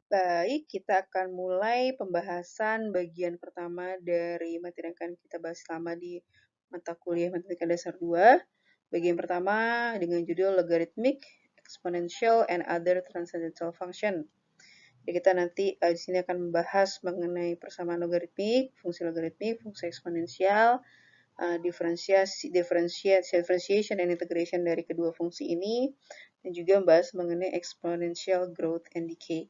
Baik, kita akan mulai pembahasan bagian pertama dari materi yang akan kita bahas selama di mata kuliah Matematika Dasar 2. Bagian pertama dengan judul Logarithmic, Exponential, and Other Transcendental Function. Jadi kita nanti di sini akan membahas mengenai persamaan logaritmik, fungsi eksponensial, differentiation and integration dari kedua fungsi ini, dan juga membahas mengenai exponential growth and decay.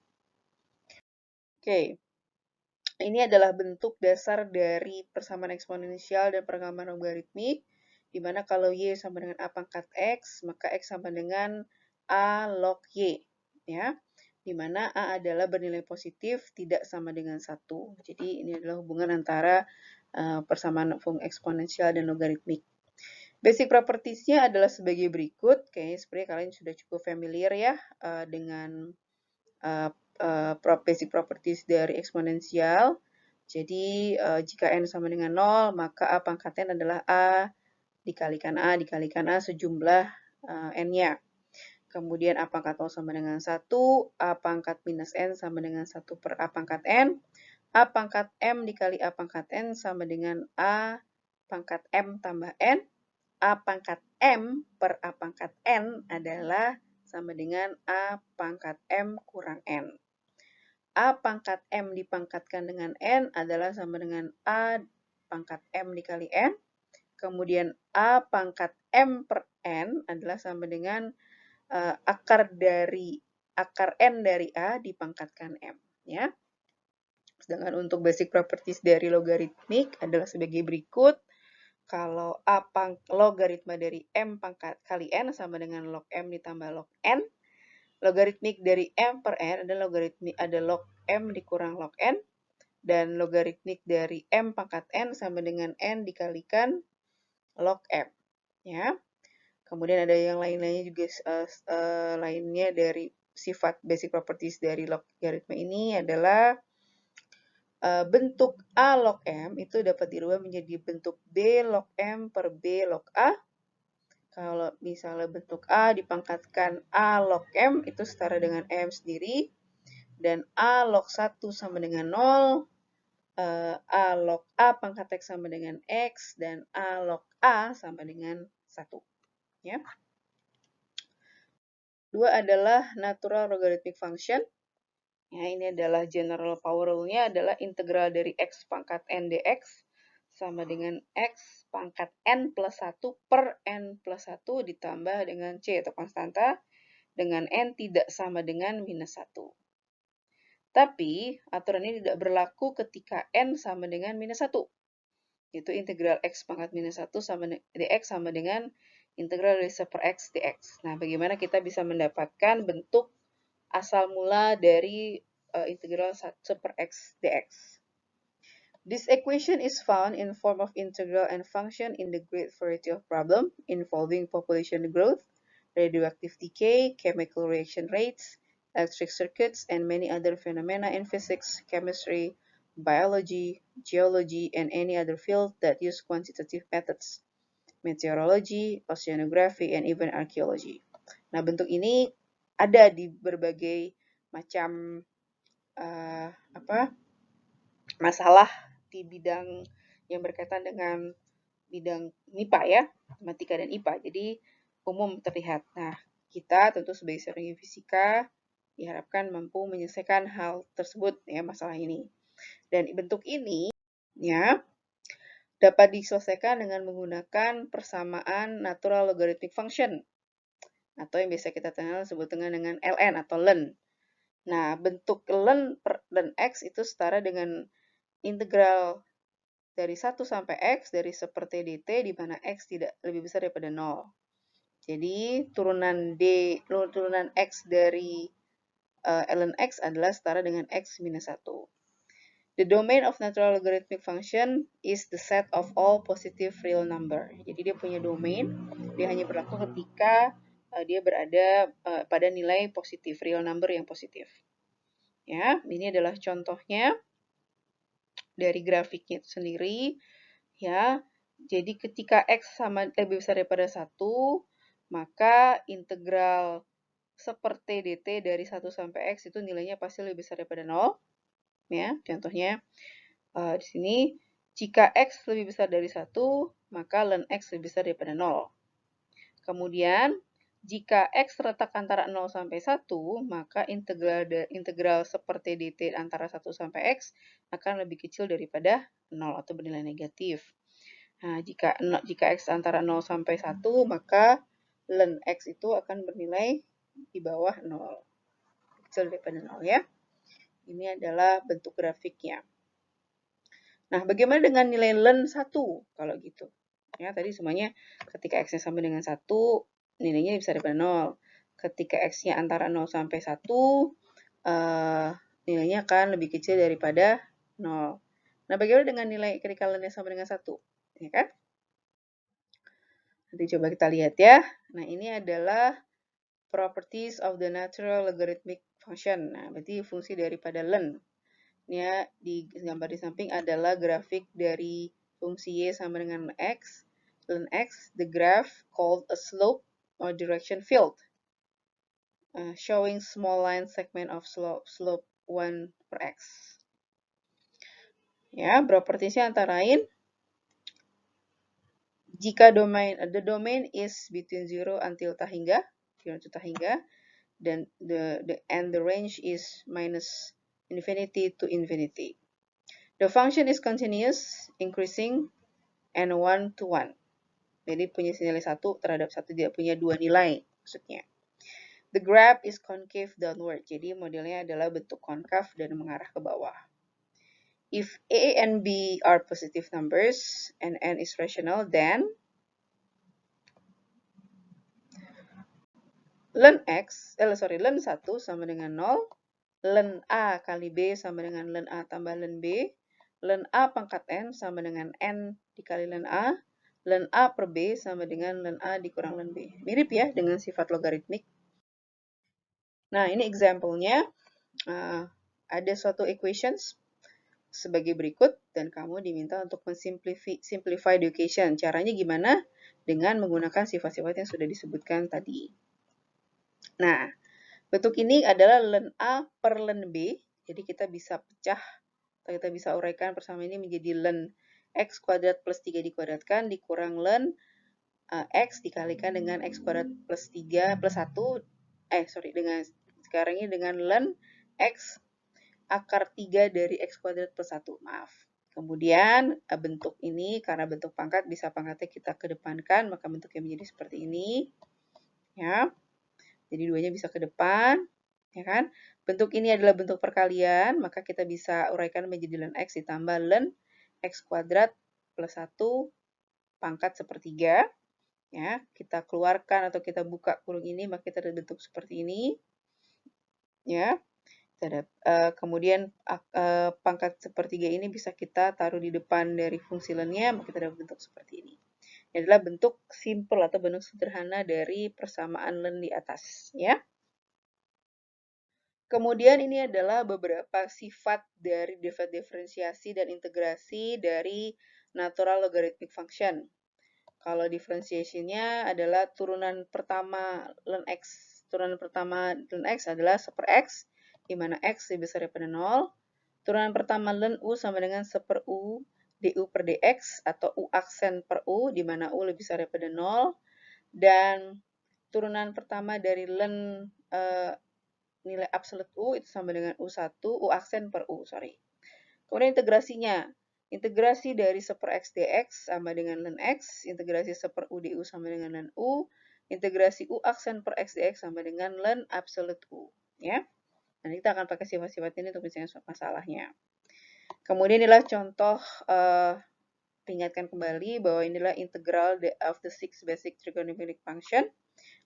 Oke, ini adalah bentuk dasar dari persamaan eksponensial dan persamaan logaritmik, di mana kalau Y sama dengan A pangkat X, maka X sama dengan A log Y. Ya, di mana A adalah bernilai positif, tidak sama dengan 1. Jadi ini adalah hubungan antara persamaan eksponensial dan logaritmik. Basic properties-nya adalah sebagai berikut. Kayaknya sebenarnya kalian sudah cukup familiar ya dengan basic properties dari eksponensial. Jadi jika n sama dengan 0, maka A pangkat n adalah A dikalikan A sejumlah n-nya. Kemudian A pangkat 0 sama dengan 1, A pangkat minus n sama dengan 1 per A pangkat n. A pangkat m dikali A pangkat n sama dengan A pangkat m tambah n. A pangkat m per A pangkat n adalah sama dengan A pangkat m kurang n. A pangkat M dipangkatkan dengan N adalah sama dengan A pangkat M dikali N. Kemudian A pangkat M per N adalah sama dengan akar N dari A dipangkatkan M. Ya. Sedangkan untuk basic properties dari logaritmik adalah sebagai berikut. Kalau logaritma dari M pangkat kali N sama dengan log M ditambah log N. Logaritmik dari M per N ada log M dikurang log N, dan logaritmik dari M pangkat N sama dengan N dikalikan log M. Ya. Kemudian ada yang lain-lainnya juga, lainnya dari sifat basic properties dari logaritma ini adalah bentuk A log M itu dapat dirubah menjadi bentuk B log M per B log A. Kalau misalnya bentuk A dipangkatkan A log M itu setara dengan M sendiri, dan A log 1 sama dengan 0, A log A pangkat X sama dengan X, dan A log A sama dengan 1. Ya. Dua adalah natural logarithmic function. Ya, ini adalah general power rule-nya adalah integral dari X pangkat N dx sama dengan X pangkat N plus 1 per N plus 1 ditambah dengan C atau konstanta dengan N tidak sama dengan minus 1. Tapi aturan ini tidak berlaku ketika N sama dengan minus 1. Yaitu integral X pangkat minus 1 sama dx sama dengan integral dari 1 per X dx. Nah, bagaimana kita bisa mendapatkan bentuk asal mula dari integral 1 per X dx. This equation is found in form of integral and function in the great variety of problems involving population growth, radioactive decay, chemical reaction rates, electric circuits, and many other phenomena in physics, chemistry, biology, geology, and any other field that use quantitative methods, meteorology, oceanography, and even archaeology. Nah, bentuk ini ada di berbagai macam masalah di bidang yang berkaitan dengan bidang MIPA ya, matematika dan IPA. Jadi umum terlihat. Nah, kita tentu sebagai seorang fisika diharapkan mampu menyelesaikan hal tersebut ya, masalah ini. Dan bentuk ini ya dapat diselesaikan dengan menggunakan persamaan natural logarithmic function atau yang biasa kita sebut dengan ln atau len. Nah, bentuk len per len x itu setara dengan integral dari 1 sampai X dari seperti dt di mana X tidak lebih besar daripada 0. Jadi turunan X dari ln X adalah setara dengan X minus 1. The domain of natural logarithmic function is the set of all positive real number. Jadi dia punya domain, dia hanya berlaku ketika dia berada pada nilai positif, real number yang positif. Ya, ini adalah contohnya dari grafiknya itu sendiri. Ya, jadi ketika X lebih besar daripada 1, maka integral seperti dt dari 1 sampai x itu nilainya pasti lebih besar daripada 0. Ya, contohnya di sini, jika x lebih besar dari 1, maka ln x lebih besar daripada 0. Kemudian, jika x terletak antara 0 sampai 1, maka integral seperti dt antara 1 sampai x akan lebih kecil daripada 0 atau bernilai negatif. Nah, jika x antara 0 sampai 1, maka ln x itu akan bernilai di bawah 0. Kecil daripada 0 ya. Ini adalah bentuk grafiknya. Nah, bagaimana dengan nilai ln 1 kalau gitu? Ya, tadi semuanya ketika x-nya sama dengan 1, nilainya bisa daripada 0. Ketika x-nya antara 0 sampai 1, nilainya akan lebih kecil daripada 0. Nah, bagaimana dengan nilai ketika ln-nya sama dengan 1? Ya kan? Nanti coba kita lihat ya. Nah, ini adalah properties of the natural logarithmic function. Nah, berarti fungsi daripada ln. Ini di gambar di samping adalah grafik dari fungsi y sama dengan x, ln x, the graph called a slope or direction field, showing small line segment of slope 1 per x. Ya, propertiesnya antara lain, jika the domain is between 0 until tahingga, 0 to tahingga, dan the range is minus infinity to infinity. The function is continuous, increasing, and 1 to 1. Jadi punya nilai 1 terhadap 1, tidak punya 2 nilai maksudnya. The graph is concave downward. Jadi modelnya adalah bentuk konkav dan mengarah ke bawah. If a and b are positive numbers and n is rational, then ln 1 sama dengan 0, ln a kali b sama dengan ln a tambah ln b, ln a pangkat n sama dengan n dikali ln a, ln a per b sama dengan ln a dikurang ln b. Mirip ya dengan sifat logaritmik. Nah, ini example-nya. Ada suatu equations sebagai berikut, dan kamu diminta untuk simplify the equation. Caranya gimana? Dengan menggunakan sifat-sifat yang sudah disebutkan tadi. Nah, bentuk ini adalah ln A per ln B. Jadi kita bisa pecah, atau kita bisa uraikan bersama ini menjadi ln x kuadrat plus 3 dikuadratkan dikurang ln x dikalikan dengan x kuadrat plus 3 plus 1. Dengan sekarang ini dengan ln x akar 3 dari x kuadrat plus 1. Maaf. Kemudian bentuk ini, karena bentuk pangkat, bisa pangkatnya kita kedepankan, maka bentuknya menjadi seperti ini. Ya. Jadi duanya bisa ke depan, ya kan? Bentuk ini adalah bentuk perkalian, maka kita bisa uraikan menjadi ln x ditambah ln x kuadrat plus 1 pangkat sepertiga. Ya, kita keluarkan atau kita buka kurung ini, maka kita ada bentuk seperti ini. Ya. Kemudian pangkat sepertiga ini bisa kita taruh di depan dari fungsi ln-nya, maka kita ada bentuk seperti ini. Ini adalah bentuk simple atau bentuk sederhana dari persamaan ln di atas, ya. Kemudian ini adalah beberapa sifat dari diferensiasi dan integrasi dari natural logarithmic function. Kalau differentiation-nya adalah turunan pertama ln x. Turunan pertama ln x adalah 1 per x, di mana x lebih besar daripada 0. Turunan pertama ln u sama dengan 1 per u du per dx, atau u aksen per u, di mana u lebih besar daripada 0. Dan turunan pertama dari ln nilai absolut u itu sama dengan u1, u aksen per u, Kemudian integrasinya. Integrasi dari 1 per x dx sama dengan ln x, integrasi 1 per u du sama dengan ln u, integrasi u aksen per x dx sama dengan ln absolut u. Ya. Nanti kita akan pakai sifat-sifat ini untuk menyelesaikan masalahnya. Kemudian inilah contoh, ingatkan kembali bahwa inilah integral of the 6 basic trigonometric function.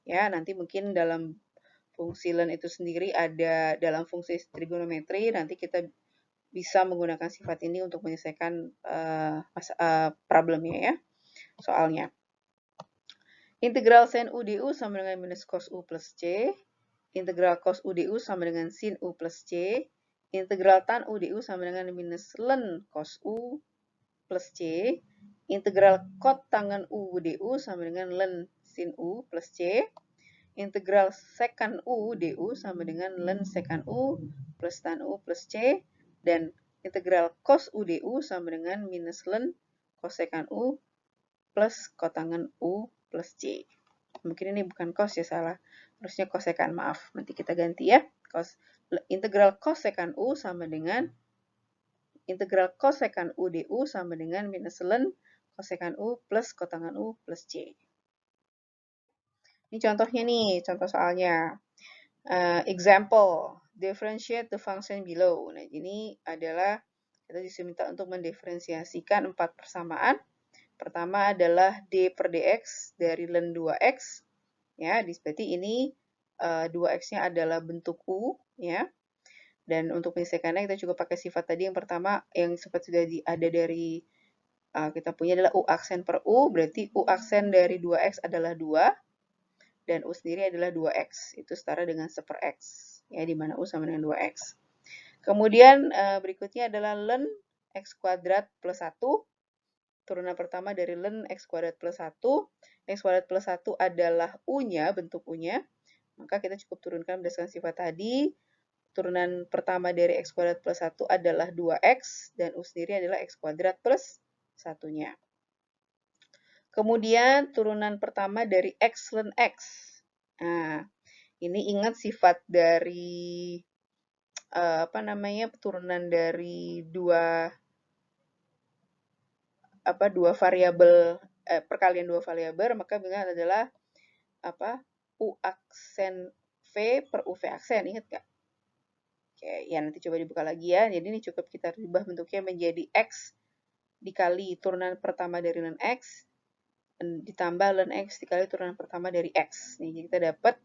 Ya, nanti mungkin dalam fungsi ln itu sendiri ada dalam fungsi trigonometri, nanti kita bisa menggunakan sifat ini untuk menyelesaikan problemnya ya, soalnya. Integral sin u du sama dengan minus cos u plus c, integral cos u du sama dengan sin u plus c, integral tan u du sama dengan minus ln cos u plus c, integral cot tangen u du sama dengan ln sin u plus c, integral secant U du sama dengan ln secant U plus tan U plus C, dan integral cos U du sama dengan minus ln cosecant U plus kotangen U plus C. Mungkin ini bukan cos ya, salah. Harusnya cosecant, maaf. Nanti kita ganti ya. Integral cosecant U sama dengan integral cosecant U du sama dengan minus ln cosecant U plus kotangen U plus C. Ini contohnya nih, contoh soalnya. Example, differentiate the function below. Nah, ini adalah kita diminta untuk mendiferensiasikan 4 persamaan. Pertama adalah d per dx dari ln 2x. Ya, berarti ini 2x-nya adalah bentuk u, ya. Dan untuk menyelesaikannya kita juga pakai sifat tadi yang pertama yang sempat sudah ada dari kita punya adalah u aksen per u, berarti u aksen dari 2x adalah 2. Dan U sendiri adalah 2X. Itu setara dengan 1 per X. Ya, di mana U sama dengan 2X. Kemudian berikutnya adalah ln X kuadrat plus 1. Turunan pertama dari ln X kuadrat plus 1. X kuadrat plus 1 adalah U-nya, bentuk U-nya. Maka kita cukup turunkan berdasarkan sifat tadi. Turunan pertama dari X kuadrat plus 1 adalah 2X. Dan U sendiri adalah X kuadrat plus 1-nya. Kemudian turunan pertama dari X ln X. Nah, ini ingat sifat dari turunan dari dua variabel, perkalian dua variabel, maka ingat adalah U aksen V per UV aksen, ingat nggak? Oke, ya nanti coba dibuka lagi ya. Jadi ini cukup kita rubah bentuknya menjadi X dikali turunan pertama dari ln X ditambah ln X dikali turunan pertama dari X. Nih, jadi kita dapat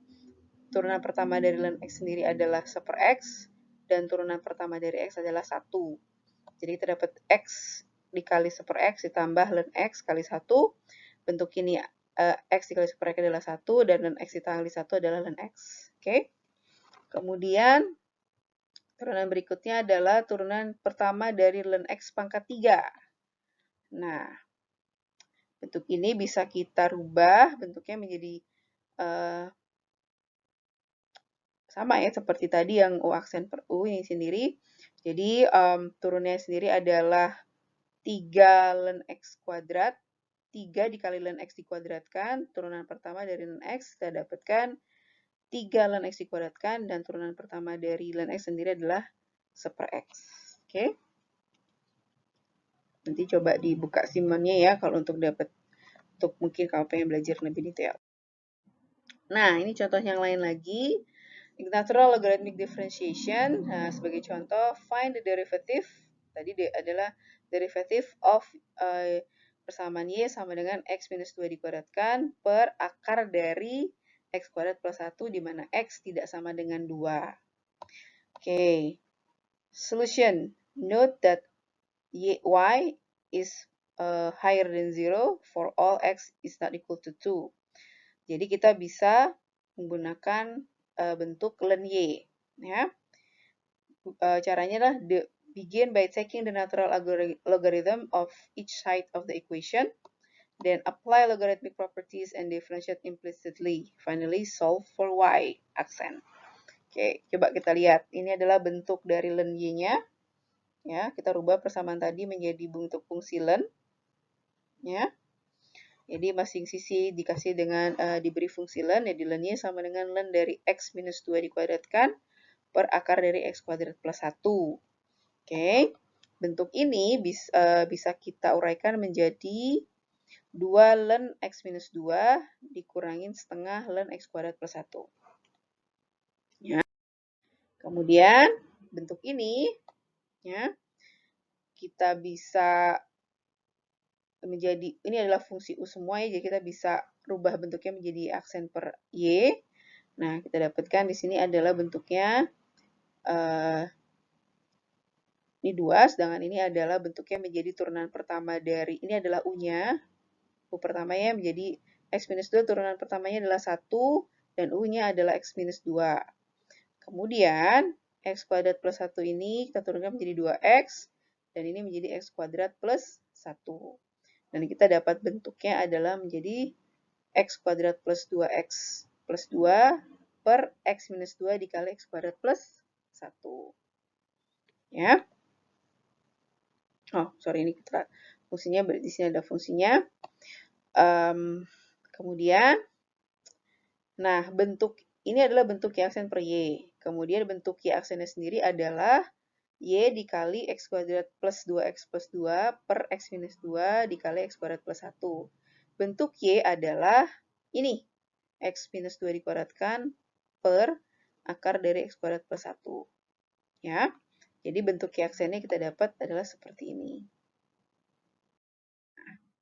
turunan pertama dari ln X sendiri adalah 1 per X, dan turunan pertama dari X adalah 1. Jadi kita dapat X dikali 1 per X ditambah ln X kali 1. Bentuk ini X dikali 1 per X adalah 1, dan ln X dikali 1 adalah ln X. Oke. Kemudian, turunan berikutnya adalah turunan pertama dari ln X pangkat 3. Nah, bentuk ini bisa kita rubah bentuknya menjadi sama ya seperti tadi yang U aksen per U ini sendiri. Jadi turunnya sendiri adalah 3 ln X kuadrat. 3 dikali ln X dikuadratkan. Turunan pertama dari ln X kita dapatkan 3 ln X dikuadratkan. Dan turunan pertama dari ln X sendiri adalah 1 per X. Oke. Nanti coba dibuka simonnya ya kalau untuk mungkin kalau pengen belajar lebih detail. Nah, ini contoh yang lain lagi. Natural logarithmic differentiation. Nah, sebagai contoh, find the derivative. Tadi adalah derivative of persamaan Y sama dengan X minus 2 dikuadratkan per akar dari X kuadrat plus 1, di mana X tidak sama dengan 2. Oke. Solution. Note that Y is higher than 0 for all X is not equal to 2. Jadi kita bisa menggunakan bentuk ln Y. Ya. Caranya adalah begin by taking the natural logarithm of each side of the equation, then apply logarithmic properties and differentiate implicitly. Finally, solve for Y aksen. Oke, coba kita lihat. Ini adalah bentuk dari ln Y-nya. Ya, kita rubah persamaan tadi menjadi bentuk fungsi ln. Ya. Jadi masing sisi dikasih dengan diberi fungsi ln, jadi ln Y sama dengan ln dari X minus 2 dikuadratkan per akar dari X kuadrat plus 1. Oke, bentuk ini bisa kita uraikan menjadi 2 ln X minus 2 dikurangin setengah ln X kuadrat plus 1. Ya. Kemudian bentuk ini ya, kita bisa menjadi, ini adalah fungsi U semua ya, jadi kita bisa rubah bentuknya menjadi aksen per Y. Nah, kita dapatkan di sini adalah bentuknya ini 2, sedangkan ini adalah bentuknya menjadi turunan pertama dari, ini adalah U-nya, U pertamanya menjadi X minus 2, turunan pertamanya adalah 1, dan U-nya adalah X minus 2. Kemudian, X kuadrat plus 1 ini kita turunkan menjadi 2X, dan ini menjadi X kuadrat plus 1. Dan kita dapat bentuknya adalah menjadi X kuadrat plus 2X plus 2 per X minus 2 dikali X kuadrat plus 1. Ya. Oh, sorry, ini fungsinya, berarti di sini ada fungsinya. Kemudian, nah bentuk ini adalah bentuk Y aksen per Y. Kemudian bentuk Y aksennya sendiri adalah Y dikali X kuadrat plus 2X plus 2 per X minus 2 dikali X kuadrat plus 1. Bentuk Y adalah ini, X minus 2 dikuadratkan per akar dari X kuadrat plus 1. Ya, jadi bentuk Y aksennya kita dapat adalah seperti ini.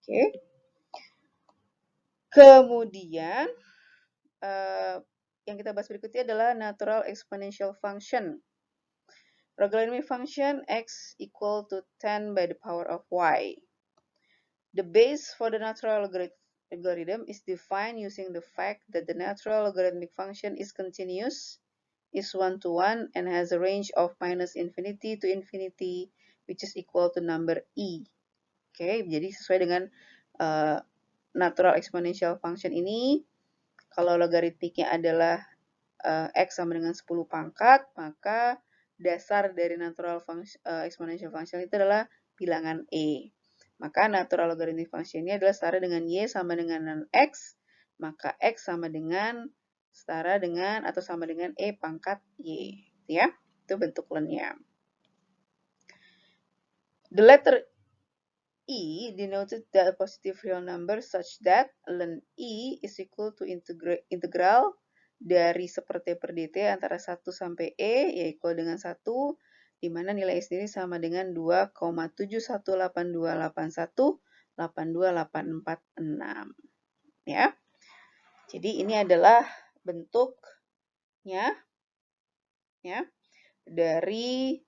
Oke. Kemudian, yang kita bahas berikutnya adalah natural exponential function. Logarithmic function x equal to 10 by the power of y. The base for the natural logarithm is defined using the fact that the natural logarithmic function is continuous, is one-to-one, and has a range of minus infinity to infinity, which is equal to number e. Oke, jadi sesuai dengan natural exponential function ini, kalau logaritmiknya adalah X sama dengan 10 pangkat, maka dasar dari natural exponential function itu adalah bilangan E. Maka natural logarithmic function ini adalah setara dengan Y sama dengan X, maka X sama dengan setara dengan atau sama dengan E pangkat Y. Ya, itu bentuk lennya. The letter E denoted the positive real number such that len E is equal to integral dari seperti per dt antara 1 sampai E, yaitu dengan 1, di mana nilai E sendiri sama dengan 2,718281828446. Ya. Jadi ini adalah bentuknya ya dari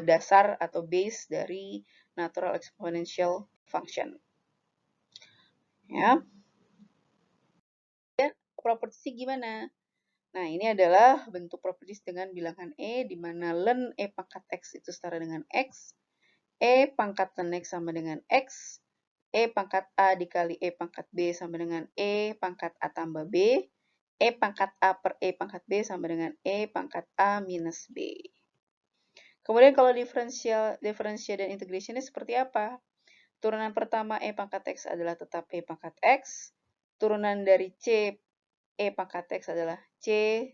dasar atau base dari natural exponential function. Ya. Dan properti gimana? Nah, ini adalah bentuk properties dengan bilangan E, di mana len E pangkat X itu setara dengan X, E pangkat len X sama dengan X, E pangkat A dikali E pangkat B sama dengan E pangkat A tambah B, E pangkat A per E pangkat B sama dengan E pangkat A minus B. Kemudian kalau differential dan integration ini seperti apa? Turunan pertama E pangkat X adalah tetap E pangkat X. Turunan dari C E pangkat X adalah C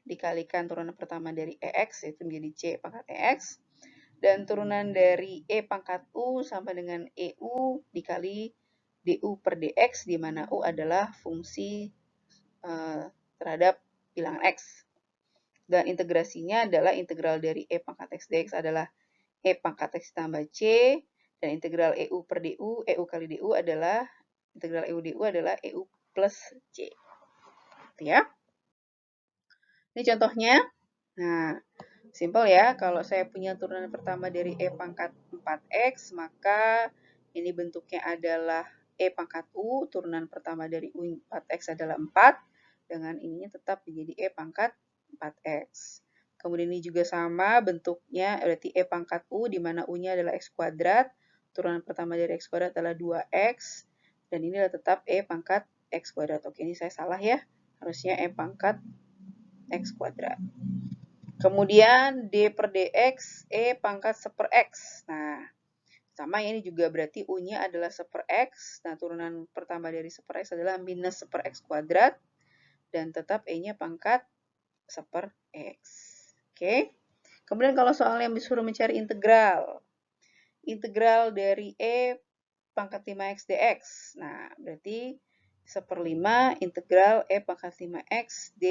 dikalikan turunan pertama dari EX, yaitu menjadi C pangkat EX. Dan turunan dari E pangkat U sama dengan EU dikali DU per DX, di mana U adalah fungsi terhadap bilangan X. Dan integrasinya adalah integral dari E pangkat X dx adalah E pangkat X tambah C, dan integral EU per DU, EU kali DU adalah, integral EU DU adalah EU plus C. Ya. Ini contohnya. Nah, simpel ya. Kalau saya punya turunan pertama dari E pangkat 4X, maka ini bentuknya adalah E pangkat U, turunan pertama dari U 4X adalah 4, dengan ininya tetap menjadi E pangkat 4X. Kemudian ini juga sama bentuknya, berarti E pangkat U, di mana U-nya adalah X kuadrat, turunan pertama dari X kuadrat adalah 2X, dan ini adalah tetap E pangkat X kuadrat. Oke, ini saya salah ya, harusnya E pangkat X kuadrat. Kemudian D per DX, E pangkat 1/x. Nah, sama ya, ini juga berarti U-nya adalah 1/x. Nah, turunan pertama dari 1/x adalah minus 1/x kuadrat. Dan tetap E-nya pangkat 1/x. Oke. Kemudian kalau soalnya disuruh mencari integral. Integral dari E pangkat 5x dx. Nah, berarti 1/5 integral E pangkat 5x d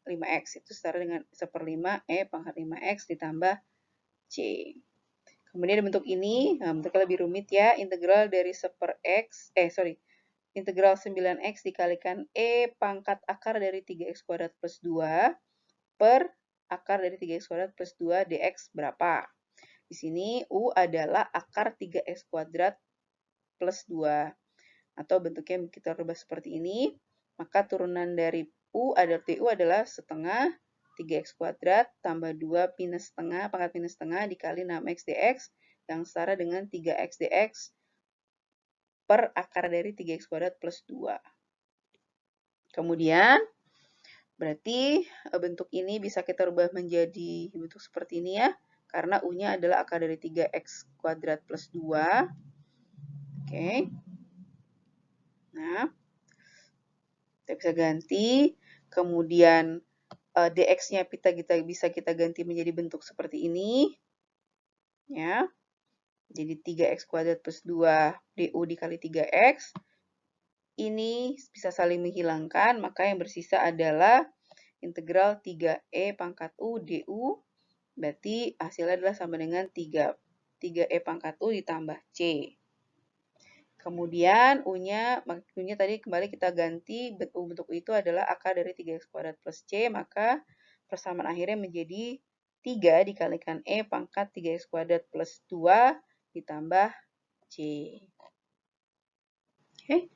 5x. Itu setara dengan 1/5 E pangkat 5x ditambah C. Kemudian bentuk ini, nah bentuknya lebih rumit ya. Integral dari 1/x, integral 9x dikalikan E pangkat akar dari 3x kuadrat plus 2 per akar dari 3x kuadrat plus 2 dx berapa? Di sini U adalah akar 3x kuadrat plus 2. Atau bentuknya kita rubah seperti ini. Maka turunan dari U adalah setengah 3x kuadrat tambah 2 minus setengah, pangkat minus setengah dikali 6x dx yang setara dengan 3x dx per akar dari 3x kuadrat plus 2. Kemudian, Berarti bentuk ini bisa kita rubah menjadi bentuk seperti ini ya, karena U-nya adalah akar dari 3x kuadrat plus 2. Oke. Nah, kita bisa ganti. Kemudian dx-nya bisa kita ganti menjadi bentuk seperti ini. Ya. Jadi 3x kuadrat plus 2 du dikali 3x. Ini bisa saling menghilangkan, maka yang bersisa adalah integral 3e pangkat u du. Berarti hasilnya adalah sama dengan 3e pangkat u ditambah c. Kemudian U-nya tadi kembali kita ganti, bentuk U itu adalah akar dari 3x kuadrat plus C, maka persamaan akhirnya menjadi 3 dikalikan E pangkat 3x kuadrat plus 2 ditambah C. Oke,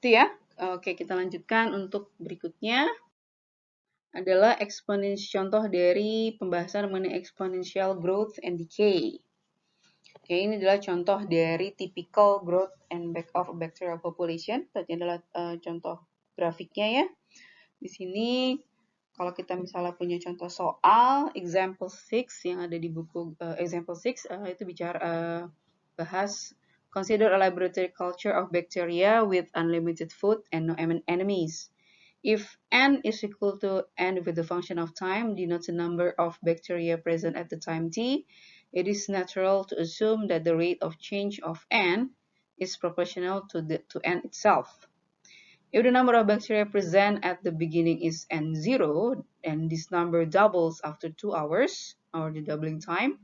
itu ya. Oke, kita lanjutkan untuk berikutnya adalah contoh dari pembahasan mengenai exponential growth and decay. Oke, ini adalah contoh dari typical growth and back of bacterial population. Tadi adalah contoh grafiknya ya. Di sini kalau kita misalnya punya contoh soal example 6 yang ada di buku example 6 itu bicara bahas consider a laboratory culture of bacteria with unlimited food and no enemies. If n is equal to n with the function of time denotes the number of bacteria present at the time t, it is natural to assume that the rate of change of n is proportional to n itself. If the number of bacteria present at the beginning is n0, and this number doubles after 2 hours, or the doubling time,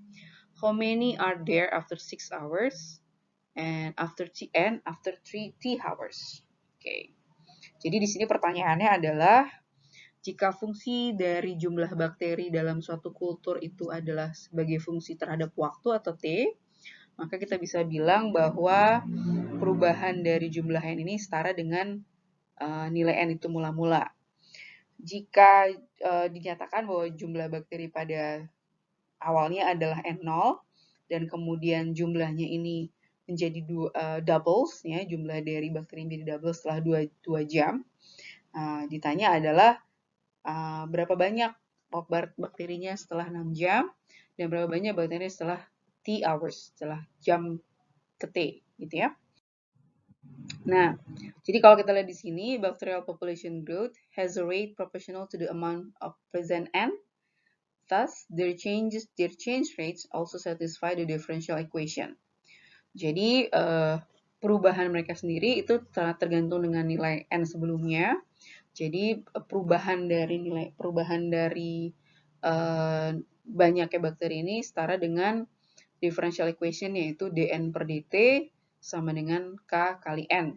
how many are there after 6 hours, and after 3 hours? Okay. Jadi di sini pertanyaannya adalah jika fungsi dari jumlah bakteri dalam suatu kultur itu adalah sebagai fungsi terhadap waktu atau T, maka kita bisa bilang bahwa perubahan dari jumlah N ini setara dengan nilai N itu mula-mula. Jika dinyatakan bahwa jumlah bakteri pada awalnya adalah N0 dan kemudian jumlahnya ini menjadi doubles, ya, jumlah dari bakteri menjadi double setelah 2 jam. Ditanya adalah berapa banyak bakterinya setelah 6 jam dan berapa banyak bakterinya setelah T hours, setelah jam ke T, gitu ya. Nah, jadi kalau kita lihat di sini, bacterial population growth has a rate proportional to the amount of present N. Thus, their change rates also satisfy the differential equation. Jadi, perubahan mereka sendiri itu sangat tergantung dengan nilai N sebelumnya. Jadi, perubahan dari banyaknya bakteri ini setara dengan differential equation, yaitu dN per dt sama dengan K kali N.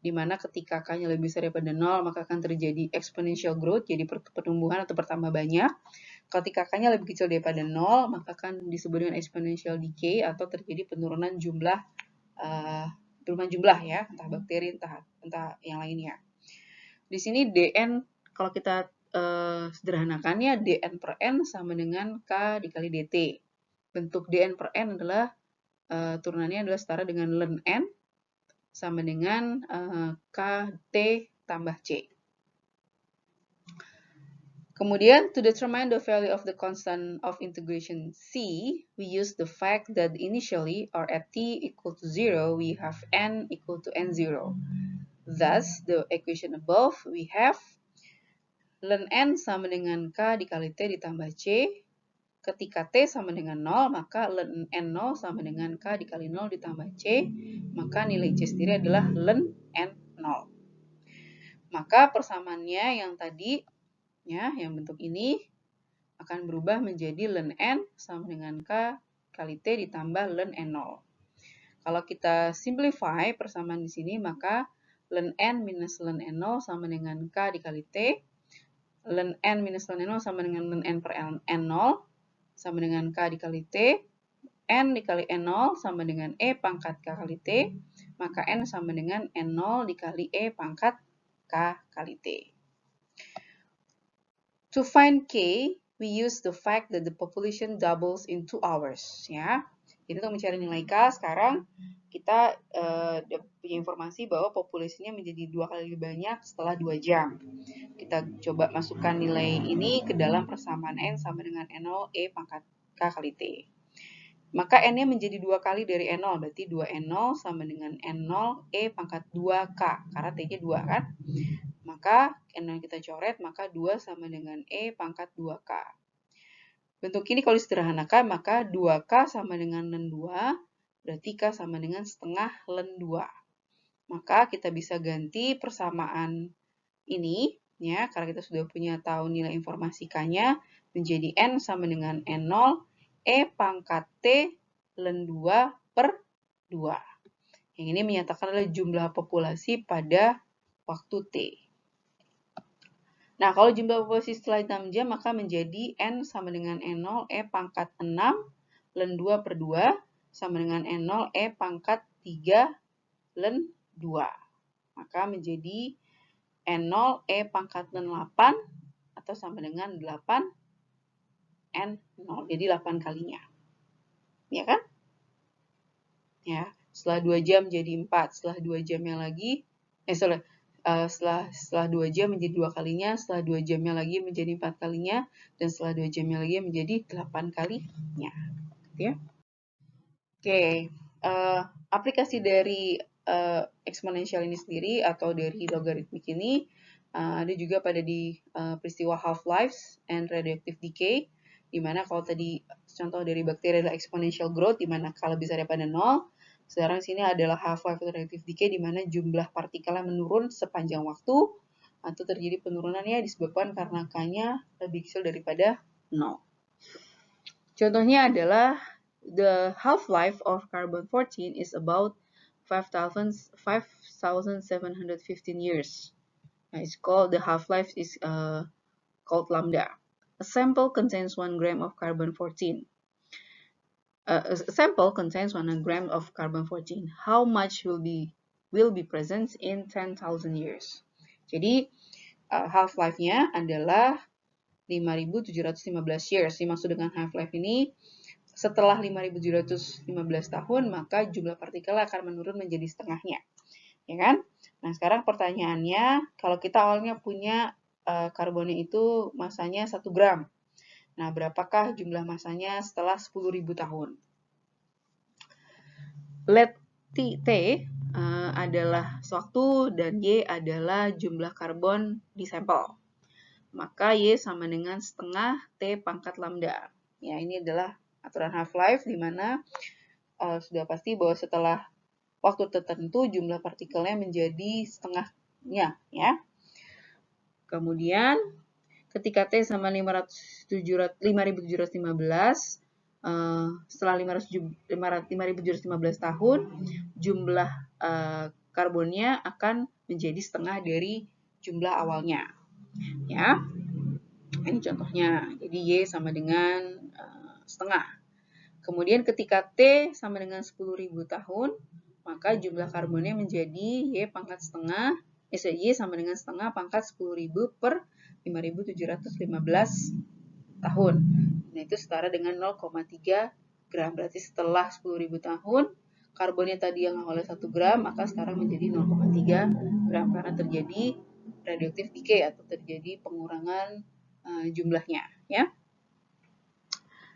Di mana ketika K-nya lebih besar daripada 0, maka akan terjadi exponential growth, jadi pertumbuhan atau bertambah banyak. Ketika K-nya lebih kecil daripada 0, maka akan disebut dengan exponential decay atau terjadi penurunan jumlah ya, entah bakteri, entah yang lainnya. Di sini dN, kalau kita sederhanakannya, dN per N sama dengan K dikali dt. Bentuk dN per N adalah turunannya adalah setara dengan ln N sama dengan KT tambah C. Kemudian, to determine the value of the constant of integration C, we use the fact that initially, or at t equal to 0, we have n equal to n0. Thus, the equation above, we have ln n sama dengan K dikali T ditambah C. Ketika T sama dengan 0, maka ln N0 sama dengan K dikali 0 ditambah C, maka nilai C sendiri adalah ln N0. Maka persamaannya yang tadi, ya, yang bentuk ini, akan berubah menjadi ln N sama dengan K kali T ditambah ln N0. Kalau kita simplify persamaan di sini, maka ln N minus ln N0 sama dengan K dikali T, ln N minus ln N0 sama dengan ln N per N0, sama dengan K dikali T, N dikali N0 sama dengan E pangkat K kali T, maka N sama dengan N0 dikali E pangkat K kali T. To find K, we use the fact that the population doubles in 2 hours. Ya. Jadi untuk mencari nilai K, sekarang kita punya informasi bahwa populasinya menjadi 2 kali lebih banyak setelah 2 jam. Kita coba masukkan nilai ini ke dalam persamaan N sama dengan N0 E pangkat K kali T. Maka N-nya menjadi 2 kali dari N0, berarti 2N0 sama dengan N0 E pangkat 2K, karena T-nya 2 kan. Maka N0 kita coret, maka 2 sama dengan E pangkat 2K. Bentuk ini kalau disederhanakan, maka 2K sama dengan len 2, berarti K sama dengan setengah len 2. Maka kita bisa ganti persamaan ini, ya, karena kita sudah punya tahu nilai informasi K-nya, menjadi N sama dengan N0, E pangkat T len 2 per 2. Yang ini menyatakan adalah jumlah populasi pada waktu T. Nah, kalau jumlah populasi setelah 6 jam, maka menjadi N sama dengan N0 E pangkat 6 len 2 per 2 sama dengan N0 E pangkat 3 len 2. Maka menjadi N0 E pangkat len 8 atau sama dengan 8 N0. Jadi 8 kalinya. Ya kan? Ya, setelah 2 jam jadi 4. Setelah 2 jamnya lagi, setelah 2 jam menjadi 2 kalinya, setelah 2 jamnya lagi menjadi 4 kalinya, dan setelah 2 jamnya lagi menjadi 8 kalinya. Ya. Oke, aplikasi dari eksponensial ini sendiri atau dari logaritmik ini ada juga pada di peristiwa half-life and radioactive decay, di mana kalau tadi contoh dari bakteri adalah exponential growth, di mana K lebih besar daripada 0. Sekarang sini adalah half-life atau radioactive decay, di mana jumlah partikelnya menurun sepanjang waktu, atau terjadi penurunannya disebabkan karena K-nya lebih kecil daripada 0. Contohnya adalah the half-life of carbon-14 is about 5,715 years. It's called, the half-life is called lambda. A sample contains 1 gram of carbon-14. A sample contains 1 gram of carbon-14. How much will be present in 10,000 years? Jadi half-life-nya adalah 5.715 years. Dimaksud dengan half-life ini, setelah 5.715 tahun, maka jumlah partikel akan menurun menjadi setengahnya. Ya kan? Nah, sekarang pertanyaannya, kalau kita awalnya punya karbonnya itu masanya 1 gram. Nah, berapakah jumlah masanya setelah 10.000 tahun? Let T adalah waktu dan Y adalah jumlah karbon di sampel. Maka Y sama dengan setengah T pangkat lambda. Ya, ini adalah aturan half-life, di mana sudah pasti bahwa setelah waktu tertentu jumlah partikelnya menjadi setengahnya. Ya. Kemudian ketika T sama 5.715, setelah 5.715 tahun, jumlah karbonnya akan menjadi setengah dari jumlah awalnya. Ya, ini contohnya. Jadi Y sama dengan setengah. Kemudian ketika T sama dengan 10.000 tahun, maka jumlah karbonnya menjadi Y pangkat setengah, Y sama dengan setengah pangkat 10.000 per 5.715 tahun. Nah, itu setara dengan 0,3 gram. Berarti setelah 10.000 tahun, karbonnya tadi yang awalnya 1 gram, maka sekarang menjadi 0,3 gram karena terjadi radioactive decay atau terjadi pengurangan jumlahnya. Ya.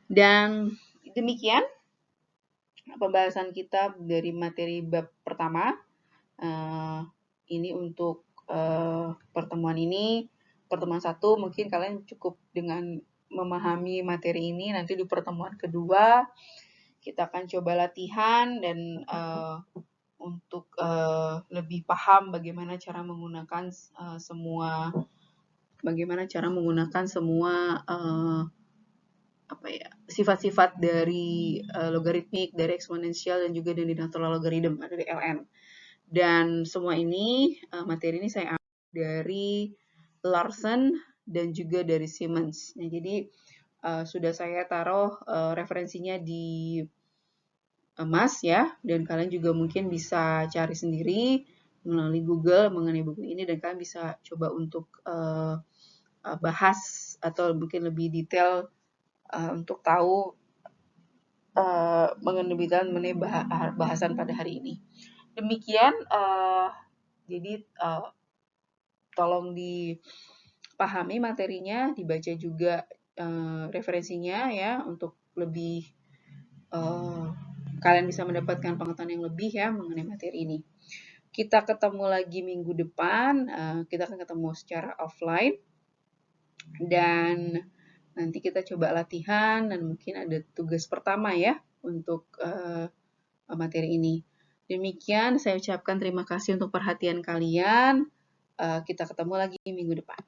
Dan demikian pembahasan kita dari materi bab pertama. Ini untuk pertemuan ini. Pertemuan 1 mungkin kalian cukup dengan memahami materi ini. Nanti di pertemuan kedua kita akan coba latihan dan untuk lebih paham bagaimana cara menggunakan semua sifat-sifat dari logaritmik, dari eksponensial, dan juga dari natural logarithm, dari LN. Dan semua ini, materi ini saya ambil dari Larson dan juga dari Simmons. Nah, jadi sudah saya taruh referensinya di Mas ya, dan kalian juga mungkin bisa cari sendiri melalui Google mengenai buku ini, dan kalian bisa coba untuk bahas atau mungkin lebih detail untuk tahu mengenai bahasan pada hari ini. Demikian, jadi tolong dipahami materinya, dibaca juga referensinya ya untuk lebih kalian bisa mendapatkan pengetahuan yang lebih ya mengenai materi ini. Kita ketemu lagi minggu depan, kita akan ketemu secara offline dan nanti kita coba latihan dan mungkin ada tugas pertama ya untuk materi ini. Demikian saya ucapkan terima kasih untuk perhatian kalian. Kita ketemu lagi minggu depan.